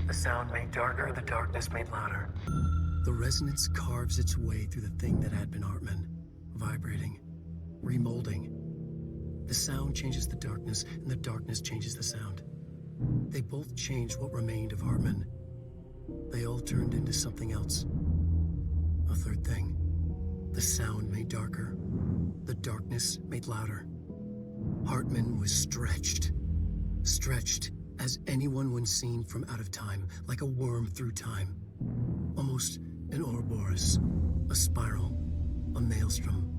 The sound made darker, the darkness made louder. The resonance carves its way through the thing that had been Hartman, vibrating, remolding. The sound changes the darkness, and the darkness changes the sound. They both changed what remained of Hartman. They all turned into something else. A third thing. The sound made darker. The darkness made louder. Hartman was stretched. Stretched as anyone when seen from out of time, like a worm through time. Almost an Ouroboros, a spiral, a maelstrom.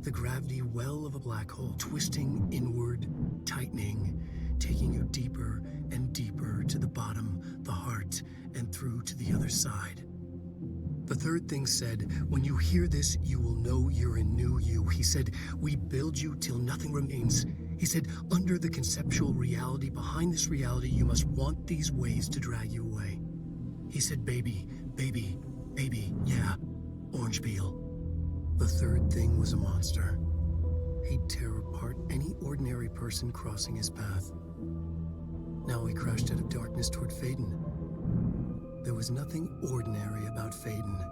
The gravity well of a black hole, twisting inward, tightening, taking you deeper and deeper to the bottom, the heart, and through to the other side. The third thing said, when you hear this, you will know you're in new you. He said, we build you till nothing remains. He said, under the conceptual reality, behind this reality, you must want these ways to drag you away. He said, baby, baby, baby, yeah, orange peel. The third thing was a monster. He'd tear apart any ordinary person crossing his path. Now he crashed out of darkness toward Faden. There was nothing ordinary about Faden.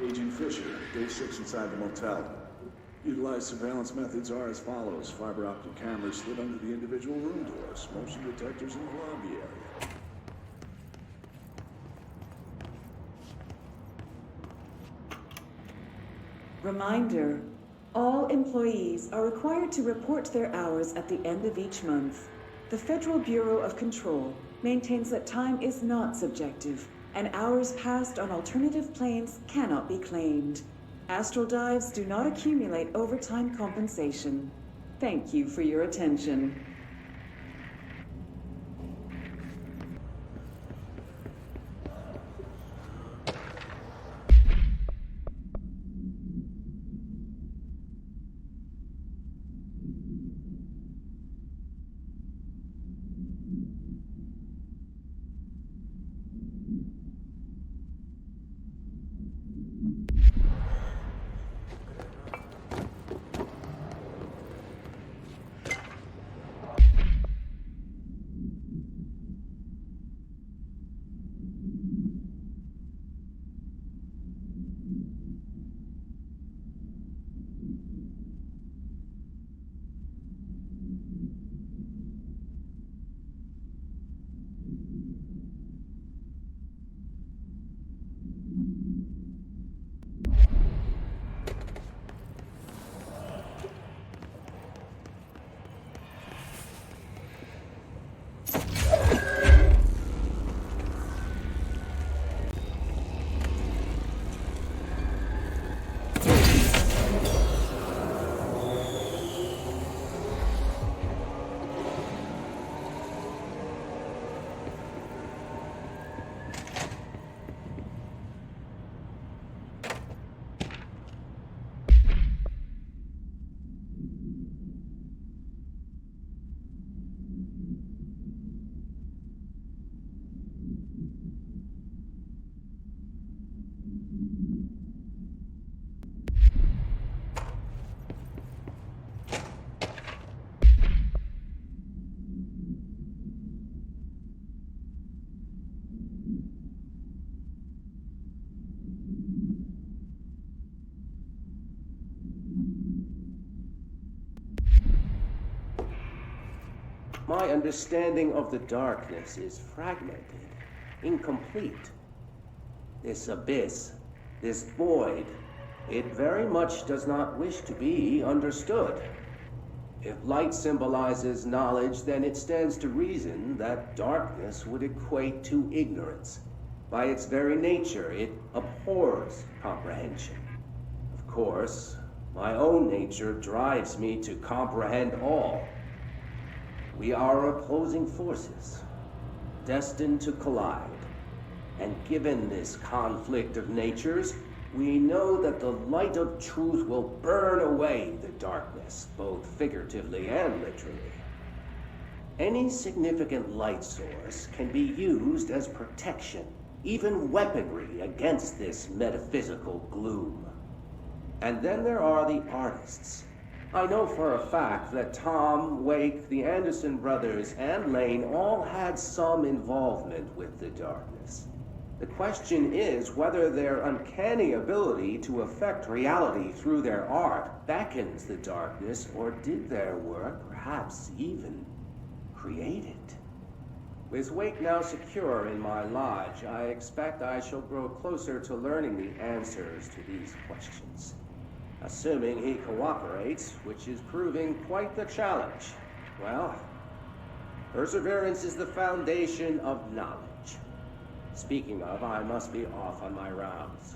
Agent Fisher, day 6 inside the motel. Utilized surveillance methods are as follows. Fiber optic cameras slid under the individual room doors. Motion detectors in the lobby area. Reminder, all employees are required to report their hours at the end of each month. The Federal Bureau of Control maintains that time is not subjective, and hours passed on alternative planes cannot be claimed. Astral dives do not accumulate overtime compensation. Thank you for your attention. My understanding of the darkness is fragmented, incomplete. This abyss, this void, it very much does not wish to be understood. If light symbolizes knowledge, then it stands to reason that darkness would equate to ignorance. By its very nature, it abhors comprehension. Of course, my own nature drives me to comprehend all. We are opposing forces, destined to collide. And given this conflict of natures, we know that the light of truth will burn away the darkness, both figuratively and literally. Any significant light source can be used as protection, even weaponry against this metaphysical gloom. And then there are the artists. I know for a fact that Tom, Wake, the Anderson brothers, and Lane all had some involvement with the darkness. The question is whether their uncanny ability to affect reality through their art beckons the darkness, or did their work perhaps even create it? With Wake now secure in my lodge, I expect I shall grow closer to learning the answers to these questions. Assuming he cooperates, which is proving quite the challenge. Well, perseverance is the foundation of knowledge. Speaking of, I must be off on my rounds.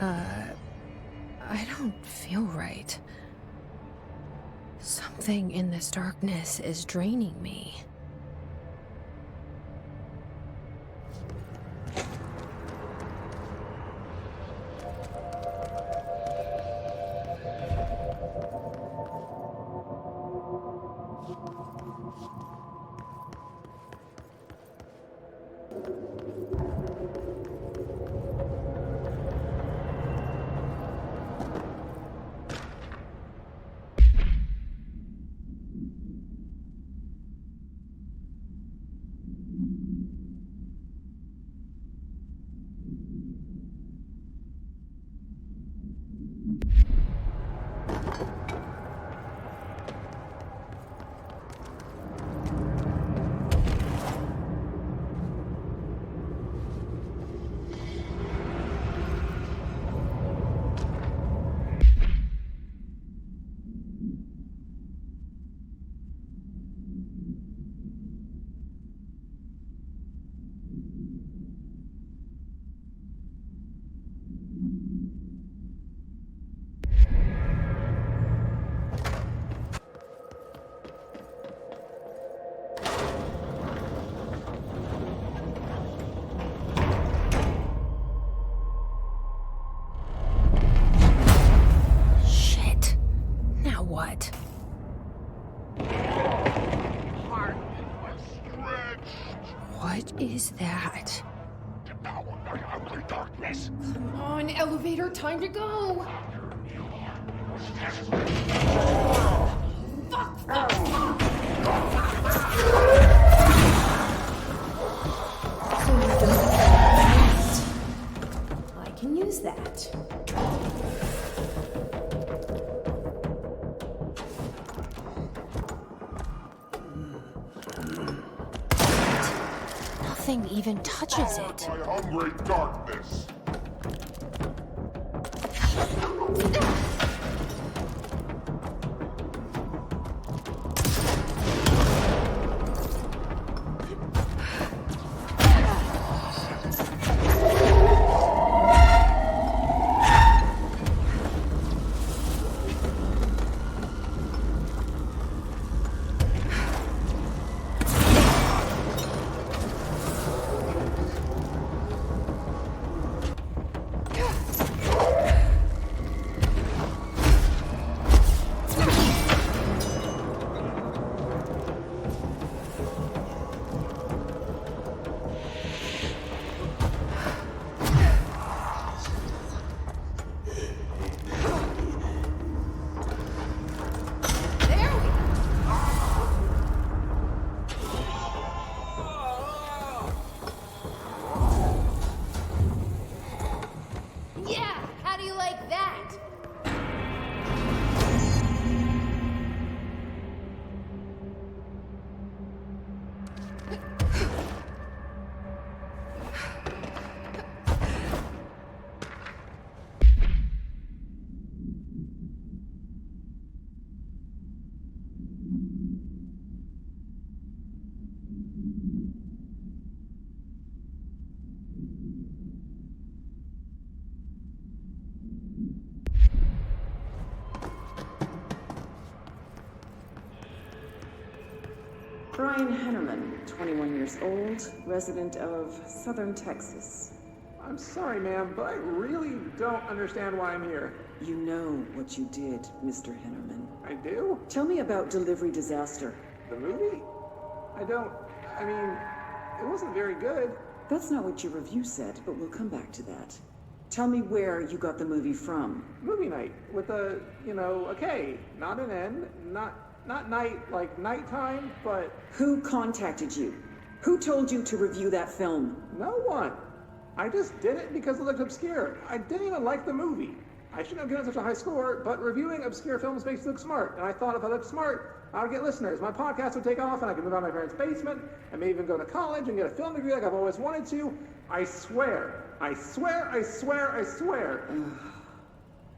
I don't feel right. Something in this darkness is draining me. What is that? Devour my ugly darkness. Come on, elevator, time to go! I can use that. Nothing even touches it. My hungry darkness. Brian Hennerman, 21 years old, resident of southern Texas. I'm sorry, ma'am, but I really don't understand why I'm here. You know what you did, Mr. Hennerman. I do? Tell me about Delivery Disaster. The movie? I mean, it wasn't very good. That's not what your review said, but we'll come back to that. Tell me where you got the movie from. Movie night with a K, not an N, not night like nighttime, but Who contacted you? Who told you to review that film? no one. I just did it because it looked obscure. I didn't even like the movie. I shouldn't have given such a high score, but reviewing obscure films makes you look smart. And I thought if I looked smart, I would get listeners. My podcast would take off and I could move out of my parents' basement and maybe even go to college and get a film degree like I've always wanted to. I swear. I swear, I swear, I swear.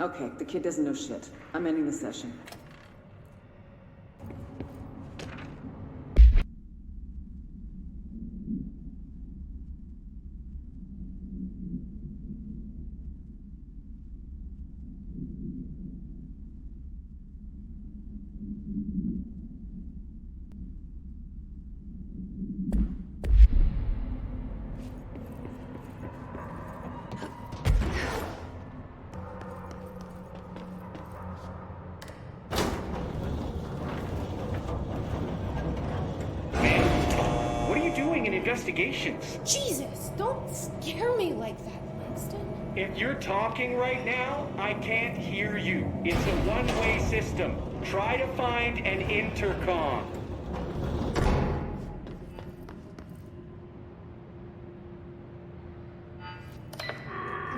Okay, the kid doesn't know shit. I'm ending the session. Investigations. Jesus, don't scare me like that, Langston. If you're talking right now, I can't hear you. It's a one-way system. Try to find an intercom.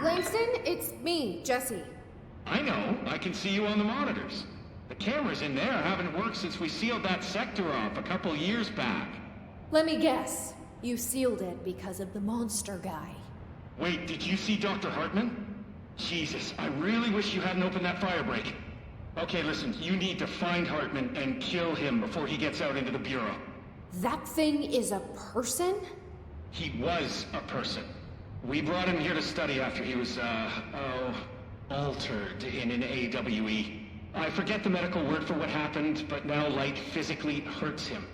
Langston, it's me, Jesse. I know. I can see you on the monitors. The cameras in there haven't worked since we sealed that sector off a couple years back. Let me guess. You sealed it because of the monster guy. Wait, did you see Dr. Hartman? Jesus, I really wish you hadn't opened that fire break. Okay, listen, you need to find Hartman and kill him before he gets out into the Bureau. That thing is a person? He was a person. We brought him here to study after he was, altered in an AWE. I forget the medical word for what happened, but now light physically hurts him.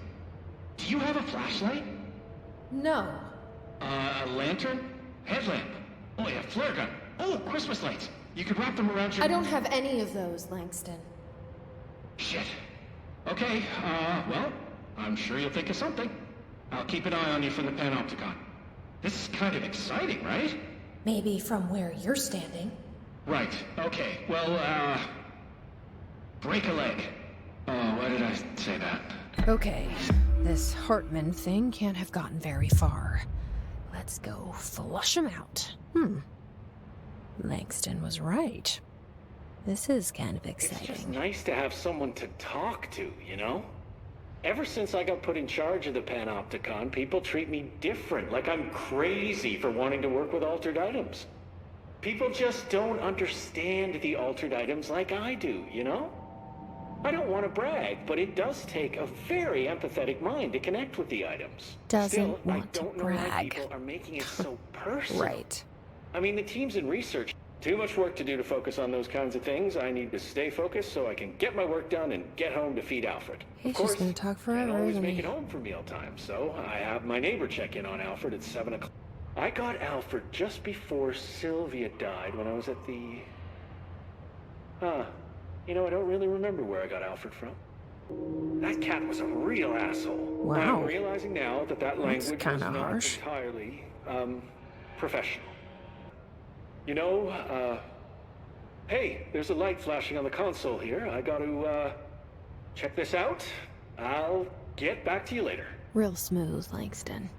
Do you have a flashlight? No. A lantern? Headlamp? Oh, yeah, flare gun. Oh, Christmas lights. You could wrap them around your... I don't have any of those, Langston. Shit. Okay, well, I'm sure you'll think of something. I'll keep an eye on you from the panopticon. This is kind of exciting, right? Maybe from where you're standing. Right, okay. Well, break a leg. Oh, why did I say that? Okay, this Hartman thing can't have gotten very far. Let's go flush him out. Langston was right. This is kind of exciting. It's just nice to have someone to talk to, you know? Ever since I got put in charge of the Panopticon, people treat me different, like I'm crazy for wanting to work with altered items. People just don't understand the altered items like I do, you know? I don't want to brag, but it does take a very empathetic mind to connect with the items. Still, I don't know why people are making it so personal. Right. I mean, the team's in research. Too much work to do to focus on those kinds of things. I need to stay focused so I can get my work done and get home to feed Alfred. He's just gonna talk forever, I can't always isn't make he? it home for mealtime, so I have my neighbor check in on Alfred at 7 o'clock. I got Alfred just before Sylvia died when I was at the... You know, I don't really remember where I got Alfred from. That cat was a real asshole. Wow. I'm realizing now that that language was kinda not harsh. entirely, professional. You know, hey, there's a light flashing on the console here. I gotta, check this out. I'll get back to you later. Real smooth, Langston.